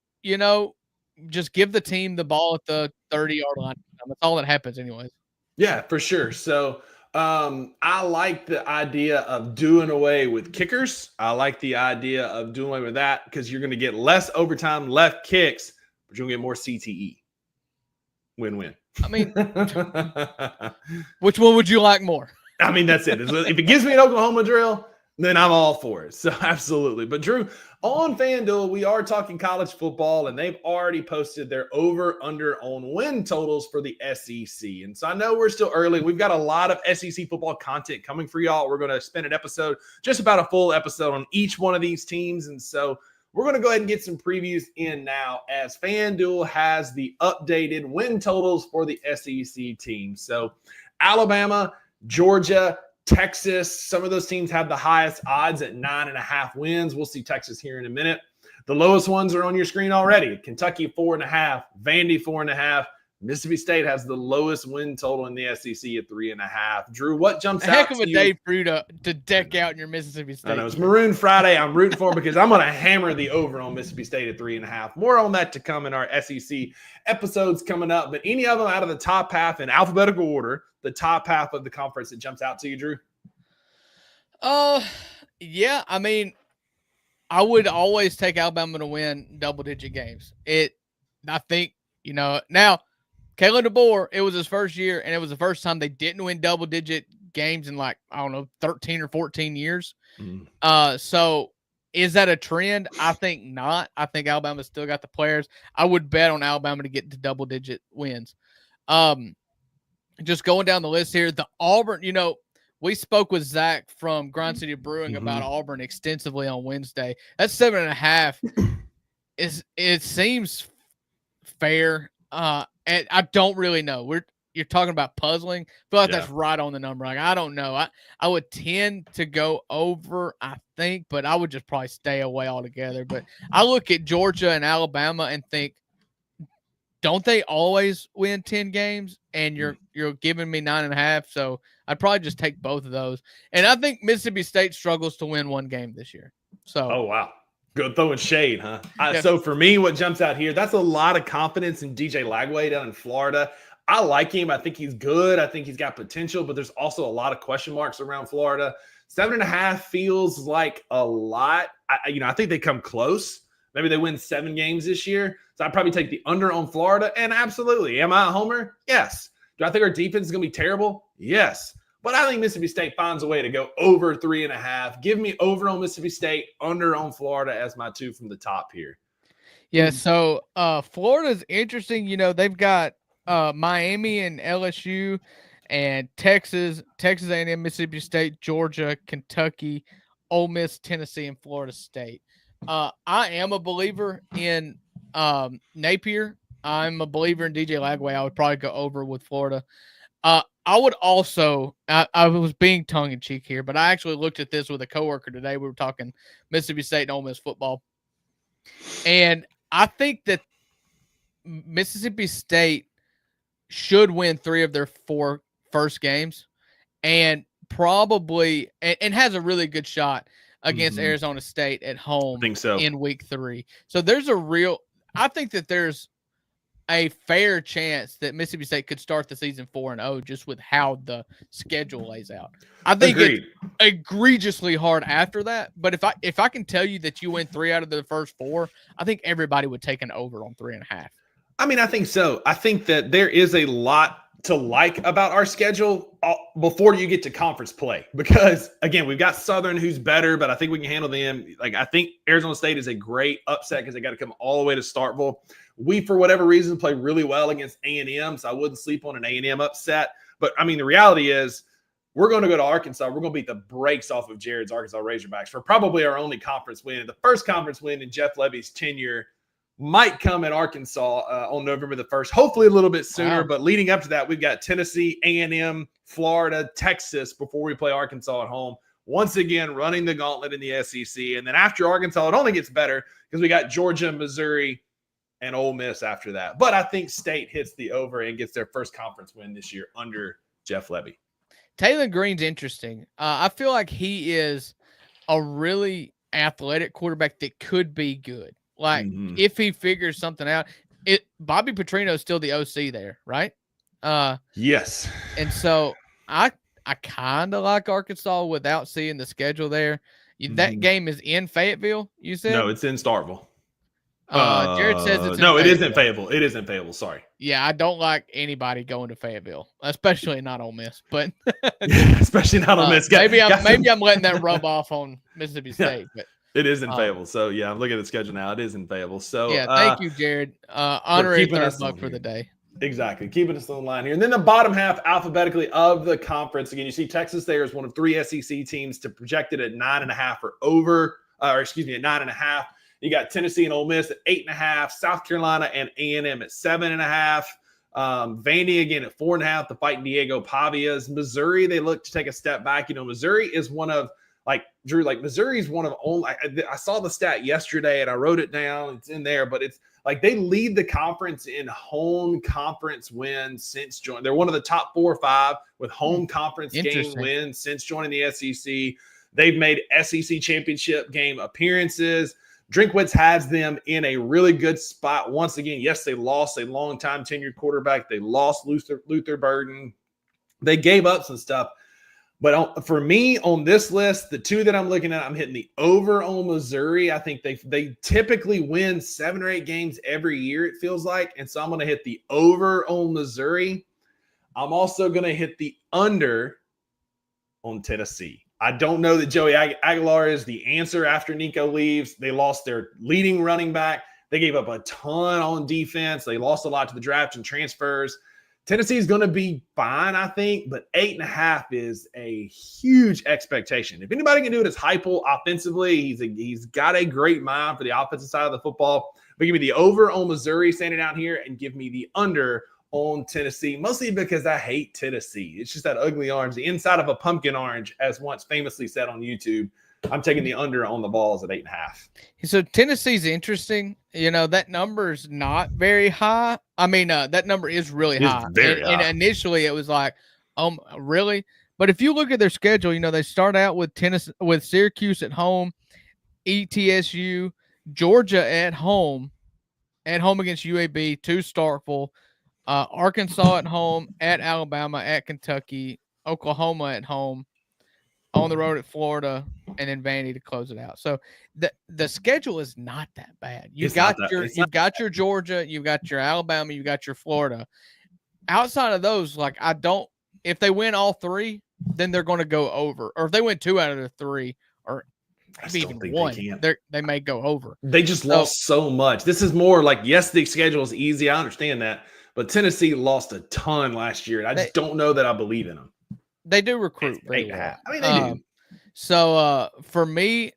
just give the team the ball at the 30-yard line. That's all that happens, anyways. Yeah, for sure. So I like the idea of doing away with kickers. I like the idea of doing away with that because you're going to get less overtime, left kicks, but you're going to get more CTE. Win-win. I mean, which one would you like more? I mean, that's it. If it gives me an Oklahoma drill, then I'm all for it. So absolutely. But Drew, on FanDuel, we are talking college football, and they've already posted their over/under on win totals for the SEC. And so I know we're still early. We've got a lot of SEC football content coming for y'all. We're going to spend an episode, just about a full episode on each one of these teams. And so we're going to go ahead and get some previews in now as FanDuel has the updated win totals for the SEC teams. So Alabama, Georgia, Texas, some of those teams have the highest odds at 9.5 wins. We'll see Texas here in a minute. The lowest ones are on your screen already. Kentucky 4.5, Vandy 4.5. Mississippi State has the lowest win total in the SEC at 3.5. Drew, what jumps A out heck of to a you? day for you to deck out in your Mississippi State. I know it's Maroon Friday. I'm rooting for them because I'm going to hammer the over on Mississippi State at 3.5. More on that to come in our SEC episodes coming up. But any of them out of the top half in alphabetical order, the top half of the conference that jumps out to you, Drew? Yeah. I mean, I would always take Alabama to win double-digit games. I think, now Kalen DeBoer, it was his first year, and it was the first time they didn't win double-digit games in 13 or 14 years. So is that a trend? I think not. I think Alabama's still got the players. I would bet on Alabama to get to double-digit wins. Just going down the list here, the Auburn, we spoke with Zach from Grind City Brewing about Auburn extensively on Wednesday. That's 7.5. It seems fair. And I don't really know. You're talking about puzzling. I feel like that's right on the number. Like, I don't know. I would tend to go over, I think, but I would just probably stay away altogether. But I look at Georgia and Alabama and think, don't they always win 10 games? And you're giving me 9.5. So I'd probably just take both of those. And I think Mississippi State struggles to win one game this year. So Oh, wow. Good throwing shade, huh? Yeah. So for me, what jumps out here, that's a lot of confidence in DJ Lagway down in Florida. I like him. I think he's good. I think he's got potential, but there's also a lot of question marks around Florida. 7.5 feels like a lot. I think they come close. Maybe they win 7 games this year. So I'd probably take the under on Florida. And absolutely, am I a homer? Yes. Do I think our defense is going to be terrible? Yes. But I think Mississippi State finds a way to go over 3.5. Give me over on Mississippi State, under on Florida as my two from the top here. Yeah, so Florida's interesting. You know, they've got Miami and LSU and Texas A&M, Mississippi State, Georgia, Kentucky, Ole Miss, Tennessee, and Florida State. I am a believer in Napier. I'm a believer in DJ Lagway. I would probably go over with Florida. I would also, I was being tongue-in-cheek here, but I actually looked at this with a coworker today. We were talking Mississippi State and Ole Miss football. And I think that Mississippi State should win 3 of their 4 first games and probably and has a really good shot against Arizona State at home in week 3. So there's I think that there's a fair chance that Mississippi State could start the season 4-0 just with how the schedule lays out. I think it's egregiously hard after that, but if I can tell you that you win 3 out of the first 4, I think everybody would take an over on 3.5. I mean, I think so. I think that there is a lot to like about our schedule before you get to conference play, because again, we've got Southern who's better, but I think we can handle them. Like, I think Arizona State is a great upset because they got to come all the way to Starkville. We, for whatever reason, play really well against A&M, so I wouldn't sleep on an A&M upset. But I mean, the reality is we're going to go to Arkansas. We're going to beat the brakes off of Jared's Arkansas Razorbacks for probably our only conference win. The first conference win in Jeff Levy's tenure might come in Arkansas on November the 1st, hopefully a little bit sooner. Wow. But leading up to that, we've got Tennessee, A&M, Florida, Texas before we play Arkansas at home. Once again, running the gauntlet in the SEC. And then after Arkansas, it only gets better because we got Georgia, Missouri, and Ole Miss after that. But I think State hits the over and gets their first conference win this year under Jeff Levy. Taylor Green's interesting. I feel like he is a really athletic quarterback that could be good. Like, if he figures something out, Bobby Petrino is still the OC there, right? Yes. And so I kind of like Arkansas without seeing the schedule there. That game is in Fayetteville, you said? No, it's in Starkville. Jared says it's no, it is in Fayetteville. It is in Fayetteville. Sorry. Yeah, I don't like anybody going to Fayetteville, especially not Ole Miss. But especially not Ole Miss. Maybe I'm letting that rub off on Mississippi State. But it is in Fayetteville. So yeah, I'm looking at the schedule now. It is in Fayetteville. So yeah, thank you, Jared. Honorary third buck for the day. Exactly. Keeping us on the line here. And then the bottom half alphabetically of the conference. Again, you see Texas there is one of 3 SEC teams to project it at 9.5 or over, at 9.5. You got Tennessee and Ole Miss at 8.5, South Carolina and A&M at 7.5. Vandy again at 4.5. The Fighting Diego Pavias. Missouri, they look to take a step back. You know, Missouri is one of, like, Drew, like, Missouri's one of only, I saw the stat yesterday and I wrote it down. It's in there, but it's like they lead the conference in home conference wins since joining. They're one of the top 4 or 5 with home conference game wins since joining the SEC. They've made SEC championship game appearances. Drinkwitz has them in a really good spot. Once again, yes, they lost a long-time tenured quarterback. They lost Luther Burden. They gave up some stuff. But for me, on this list, the 2 that I'm looking at, I'm hitting the over on Missouri. I think they typically win 7 or 8 games every year, it feels like. And so I'm going to hit the over on Missouri. I'm also going to hit the under on Tennessee. I don't know that Joey Aguilar is the answer after Nico leaves. They lost their leading running back. They gave up a ton on defense. They lost a lot to the draft and transfers. Tennessee is going to be fine, I think, but 8.5 is a huge expectation. If anybody can do it, it's Heupel offensively. He's got a great mind for the offensive side of the football. But give me the over on Missouri standing out here and give me the under on Tennessee, mostly because I hate Tennessee. It's just that ugly orange, the inside of a pumpkin orange, as once famously said on YouTube. I'm taking the under on the Vols at 8.5. So Tennessee's interesting. You know, that number's not very high. I mean, that number is really high. Very high. And initially it was like, really? But if you look at their schedule, you know, they start out with Syracuse at home, ETSU, Georgia at home against UAB, to Starkville, Arkansas at home, at Alabama, at Kentucky, Oklahoma at home, on the road at Florida, and then Vandy to close it out. So the schedule is not that bad. You've got your Georgia, you've got your Alabama, you've got your Florida. Outside of those, like, if they win all 3, then they're going to go over. Or if they win 2 out of the 3, or I still even think 1, they can. they may go over. They just lost so much. This is more like, yes, the schedule is easy. I understand that. But Tennessee lost a ton last year. And I just don't know that I believe in them. They do recruit very 8.5. well. I mean, they do. So for me,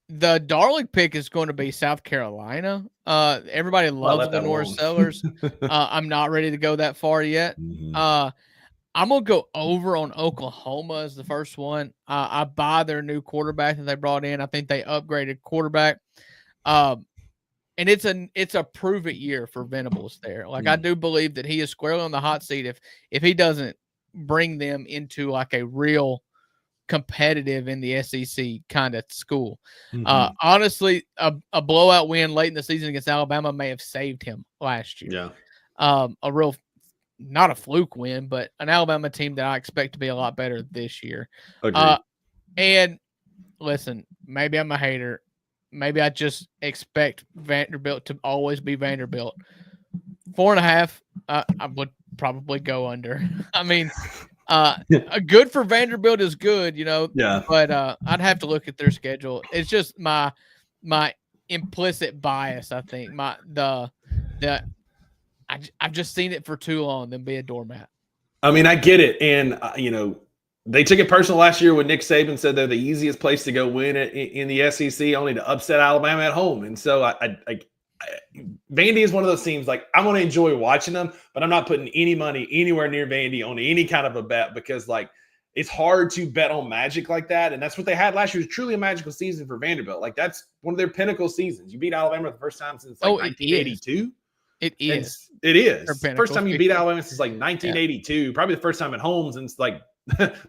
the darling pick is going to be South Carolina. Everybody loves the North Sellers. I'm not ready to go that far yet. I'm going to go over on Oklahoma as the first one. I buy their new quarterback that they brought in. I think they upgraded quarterback. And it's a prove it year for Venables there. Like, I do believe that he is squarely on the hot seat if he doesn't bring them into like a real competitive in the SEC kind of school. Honestly, a blowout win late in the season against Alabama may have saved him last year. A real, not a fluke win, but an Alabama team that I expect to be a lot better this year. And listen, maybe I'm a hater. Maybe I just expect Vanderbilt to always be Vanderbilt. 4.5, I would probably go under. I mean, good for Vanderbilt is good, you know. Yeah. But I'd have to look at their schedule. It's just my implicit bias. I think I've just seen it for too long than be a doormat. I mean, I get it, and they took it personal last year when Nick Saban said they're the easiest place to go win in the SEC, only to upset Alabama at home. And so Vandy is one of those teams, like, I'm going to enjoy watching them, but I'm not putting any money anywhere near Vandy on any kind of a bet because, like, it's hard to bet on magic like that. And that's what they had last year. It was truly a magical season for Vanderbilt. Like, that's one of their pinnacle seasons. You beat Alabama the first time since 1982. It is. It is. First time you beat Alabama since like 1982. Probably the first time at home since like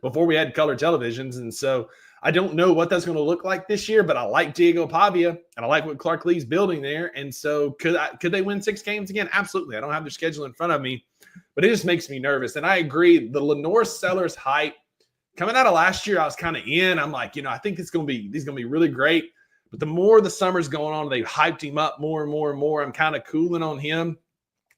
before we had color televisions. And so I don't know what that's going to look like this year, but I like Diego Pavia and I like what Clark Lee's building there. And so could they win 6 games again? Absolutely. I don't have their schedule in front of me, but it just makes me nervous. And I agree. The Lenore Sellers hype coming out of last year, I was kind of in. I'm like, I think these going to be really great. But the more the summer's going on, they've hyped him up more and more and more. I'm kind of cooling on him.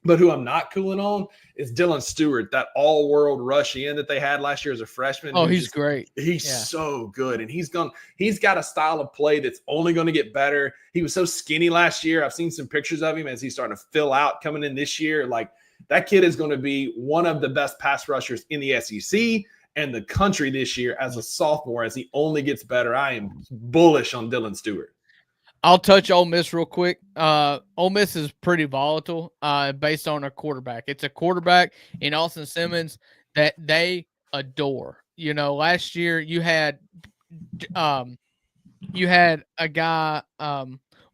But who I'm not cooling on is Dylan Stewart, that all-world rush in that they had last year as a freshman. Oh, he's great. He's so good. And he's got a style of play that's only going to get better. He was so skinny last year. I've seen some pictures of him as he's starting to fill out coming in this year. Like, that kid is going to be one of the best pass rushers in the SEC and the country this year as a sophomore, as he only gets better. I am bullish on Dylan Stewart. I'll touch Ole Miss real quick. Ole Miss is pretty volatile based on a quarterback. It's a quarterback in Austin Simmons that they adore. Last year you had a guy,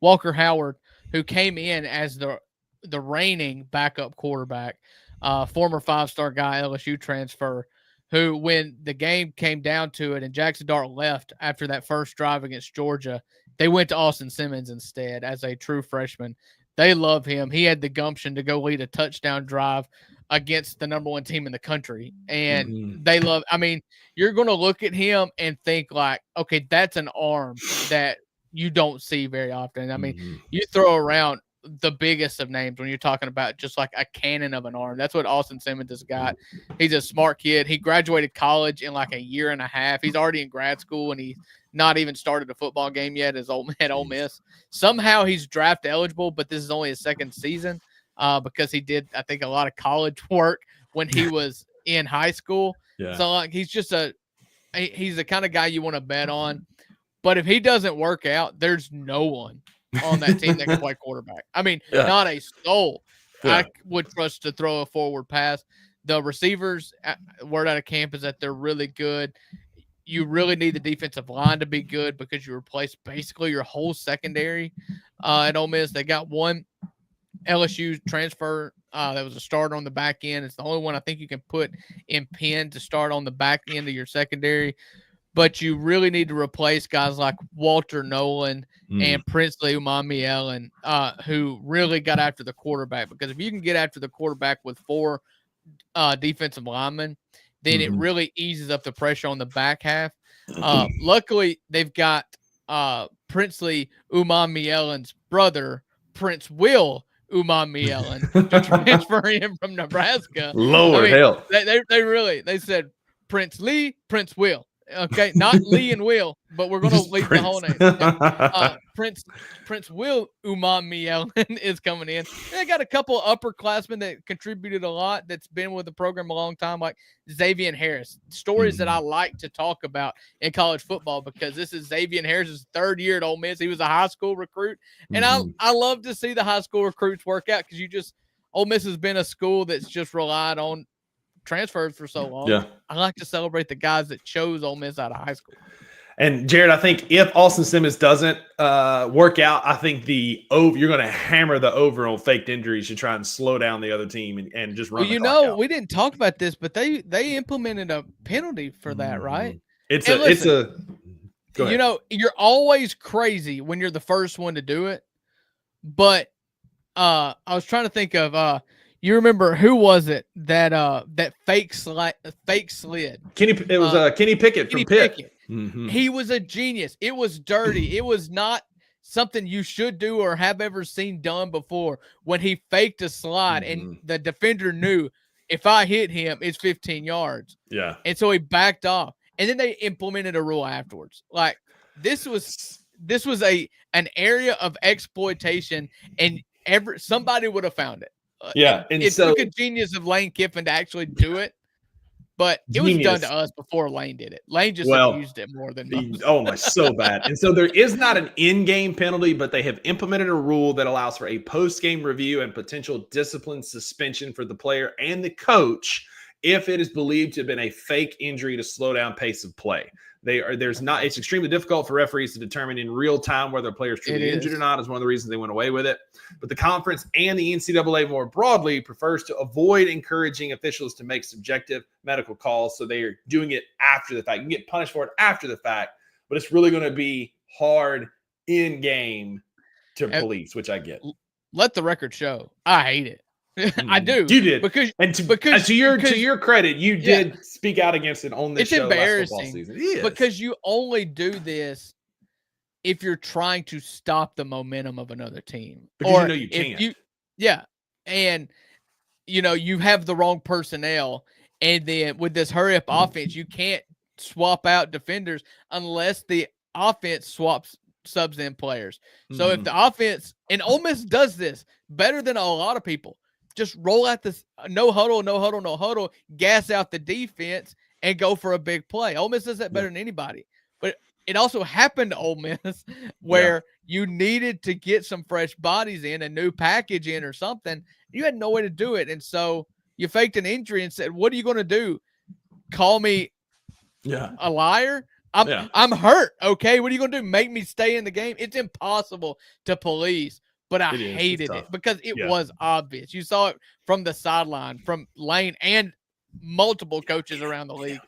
Walker Howard, who came in as the reigning backup quarterback, former 5-star guy, LSU transfer, who, when the game came down to it and Jackson Dart left after that first drive against Georgia, they went to Austin Simmons instead as a true freshman. They love him. He had the gumption to go lead a touchdown drive against the number 1 team in the country. And they love, you're going to look at him and think like, okay, that's an arm that you don't see very often. You throw around the biggest of names when you're talking about just like a cannon of an arm. That's what Austin Simmons has got. He's a smart kid. He graduated college in like a year and a half. He's already in grad school and he's not even started a football game yet at Ole Miss. Somehow he's draft eligible, but this is only his second season because he did, I think, a lot of college work when he was in high school. Yeah. So like he's the kind of guy you want to bet on. But if he doesn't work out, there's no one on that team that can play quarterback. Not a soul I would trust to throw a forward pass. The receivers, word out of camp is that they're really good. You really need the defensive line to be good because you replace basically your whole secondary at Ole Miss. They got one LSU transfer that was a starter on the back end. It's the only one I think you can put in Penn to start on the back end of your secondary. But you really need to replace guys like Walter Nolan and Princely Umamielen, who really got after the quarterback. Because if you can get after the quarterback with 4 defensive linemen, then it really eases up the pressure on the back half. Luckily, they've got Princely Umamielen's brother, Prince Will Umamielen, to transfer him from Nebraska. Lord help. They said, Prince Lee, Prince Will. Okay, not Lee and Will, but we're going to leave the whole name. Prince Will Umamiel is coming in. They got a couple upperclassmen that contributed a lot that's been with the program a long time, like Xavier Harris. Stories that I like to talk about in college football because this is Xavier Harris's third year at Ole Miss. He was a high school recruit, and I love to see the high school recruits work out because Ole Miss has been a school that's just relied on transferred for so long. Yeah. I like to celebrate the guys that chose Ole Miss out of high school. And Jared, I think if Austin Simmons doesn't work out, I think you're going to hammer the over on faked injuries to try and slow down the other team and just run. Well, we didn't talk about this, but they implemented a penalty for that, right? Go ahead. You're always crazy when you're the first one to do it. But I was trying to think of you remember who was it that fake slid? Kenny Pickett from Pitt. Pickett. He was a genius. It was dirty. It was not something you should do or have ever seen done before. When he faked a slide and the defender knew if I hit him, it's 15 yards. Yeah. And so he backed off. And then they implemented a rule afterwards. Like this was an area of exploitation, and somebody would have found it. Yeah, and it took a genius of Lane Kiffin to actually do it, but it was done to us before Lane did it. Lane just abused it more than most. Oh my, so bad. And so there is not an in-game penalty, but they have implemented a rule that allows for a post-game review and potential discipline suspension for the player and the coach if it is believed to have been a fake injury to slow down pace of play. It's extremely difficult for referees to determine in real time whether a player is truly injured or not is one of the reasons they went away with it. But the conference and the NCAA more broadly prefers to avoid encouraging officials to make subjective medical calls. So they are doing it after the fact. You can get punished for it after the fact, but it's really going to be hard in game to police, which I get. Let the record show. I hate it. I do. You did because to your credit, you did speak out against it on this show. It's embarrassing last football season. because you only do this if you're trying to stop the momentum of another team, because you can't. And you have the wrong personnel, and then with this hurry up offense, you can't swap out defenders unless the offense subs in players. So if the offense, and Ole Miss does this better than a lot of people. Just roll out this no huddle, gas out the defense, and go for a big play. Ole Miss does that better than anybody. But it also happened to Ole Miss where you needed to get some fresh bodies in, a new package in or something. You had no way to do it. And so you faked an injury and said, what are you going to do? Call me a liar? I'm hurt, okay? What are you going to do? Make me stay in the game? It's impossible to police. But I hated it because it was obvious. You saw it from the sideline, from Lane and multiple coaches around the league.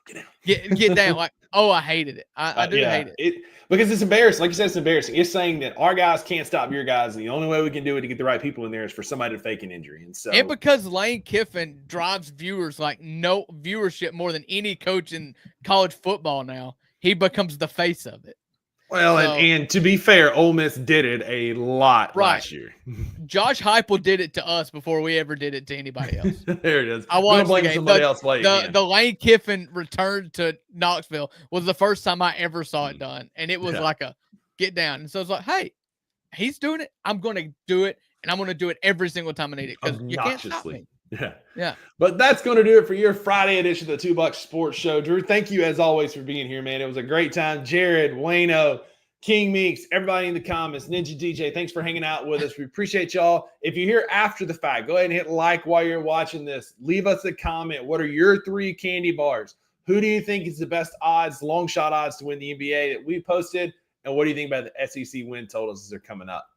Get down. Like, I hated it. I do hate it. Because it's embarrassing. Like you said, it's embarrassing. It's saying that our guys can't stop your guys. And the only way we can do it to get the right people in there is for somebody to fake an injury. And because Lane Kiffin drives viewers like no viewership more than any coach in college football now, he becomes the face of it. Well, and to be fair, Ole Miss did it a lot last year. Josh Heupel did it to us before we ever did it to anybody else. There it is. I watched the game. Somebody else play the Lane Kiffin return to Knoxville was the first time I ever saw it done, and it was like a get down. And so it's like, hey, he's doing it. I'm going to do it, and I'm going to do it every single time I need it because you can't stop me. Yeah. But that's going to do it for your Friday edition of the Two Bucks Sports Show. Drew, thank you as always for being here, man. It was a great time. Jared, Wayno, King Meeks, everybody in the comments, Ninja DJ, thanks for hanging out with us. We appreciate y'all. If you're here after the fact, go ahead and hit like while you're watching this. Leave us a comment. What are your 3 candy bars? Who do you think is the best odds, long shot odds to win the NBA that we posted? And what do you think about the SEC win totals as they're coming up?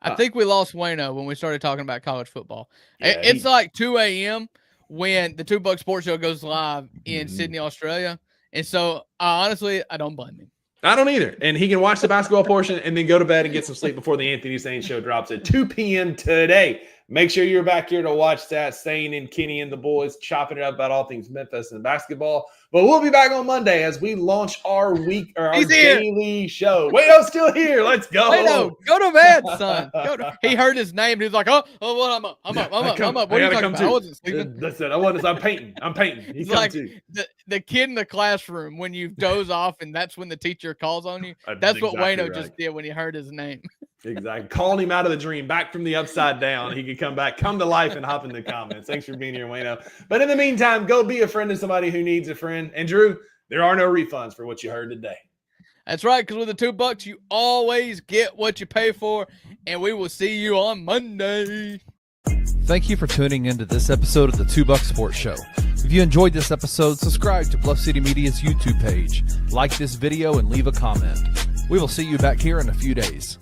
I think we lost Wayno when we started talking about college football. It's like 2 a.m. when the Two Bucks Sports Show goes live in Sydney, Australia. And so, honestly, I don't blame him. I don't either. And he can watch the basketball portion and then go to bed and get some sleep before the Anthony Sain Show drops at 2 p.m. today. Make sure you're back here to watch that. Sane and Kenny and the boys chopping it up about all things Memphis and basketball. But we'll be back on Monday as we launch our daily show. Waino's still here. Let's go. Waino, go to bed, son. He heard his name. He was like, "Oh, what? I'm up. What are you talking about? I wasn't sleeping." Listen, I'm painting. He's like too. the kid in the classroom when you doze off, and that's when the teacher calls on you. That's what exactly Waino right. just did when he heard his name. Exactly. Calling him out of the dream, back from the upside down. He could come to life and hop in the comments. Thanks for being here, Waino. But in the meantime, go be a friend to somebody who needs a friend. And Drew, there are no refunds for what you heard today. That's right, because with the $2, you always get what you pay for, and we will see you on Monday. Thank you for tuning into this episode of the $2 Sports Show. If you enjoyed this episode, subscribe to Bluff City Media's YouTube page, like this video, and leave a comment. We will see you back here in a few days.